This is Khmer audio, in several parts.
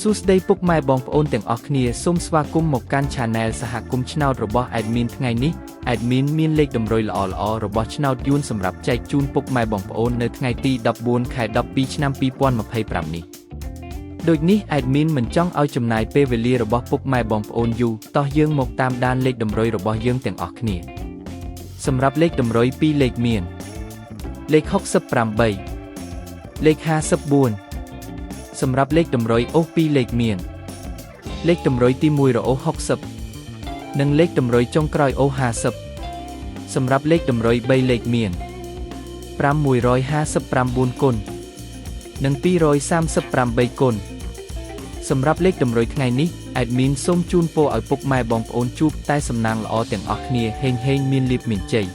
សួស្តីពុកម៉ែបងប្អូនទាំងអស់គ្នាសូមស្វាគមន៍មកកាន់ Channel សហគមន៍ឆ្នោតរបស់ Admin ថ្ងៃនេះ Admin មានលេខតម្រុយល្អៗរបស់ឆ្នោតយួនសម្រាប់ចែកជូនពុកម៉ែបងប្អូននៅថ្ងៃទី14 ខែ 12 ឆ្នាំ 2025 នេះដូចនេះ Admin មិនចង់ឲ្យចំណាយពេលវេលារបស់ពុកម៉ែបងប្អូនយូរតោះយើងមកតាមដានលេខតម្រុយរបស់យើងទាំងអស់គ្នាសម្រាប់លេខតម្រុយ2លេខមានលេខ68លេខ54សម្រាប់លេខតម្រុយអូស2លេខមានលេខតម្រុយទី1រអូស60និងលេខតម្រុយចុងក្រោយអូ50សម្រាប់លេខតម្រុយ3លេខមាន559គុណនិង238គុណសម្រាប់លេខតម្រុយថ្ងៃនេះ Admin សូមជូនពរឲ្យពុកម៉ែបងប្អូនជួបតែសំណាងល្អទាំងអស់គ្នាហេងមានលាភមានជ័យ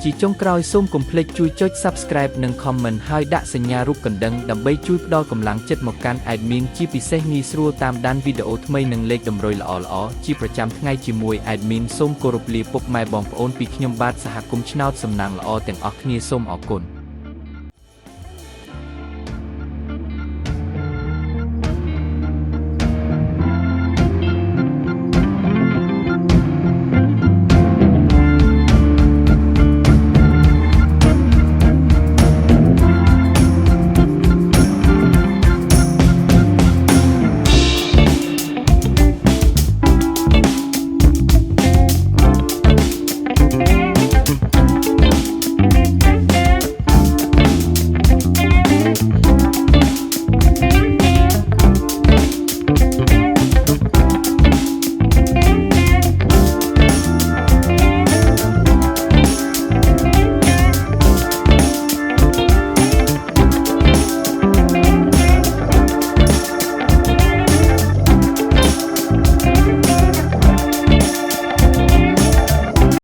ជាចុងក្រោយសូមកុំភ្លេចជួយចុច Subscribe និង Comment ហើយដាក់សញ្ញារូបកណ្ដឹងដើម្បីជួយផ្ដល់កម្លាំងចិត្តមកកាន់ Admin ជាពិសេសងាយស្រួលតាមដានវីដេអូថ្មីនិងលេខតម្រុយល្អៗជាប្រចាំថ្ងៃជាមួយ Admin សូមគោរពលាពុកម៉ែបងប្អូនពីខ្ញុំបាទសហគមន៍ឆ្នោតសំណាងល្អទាំងអស់គ្នាសូមអរគុណ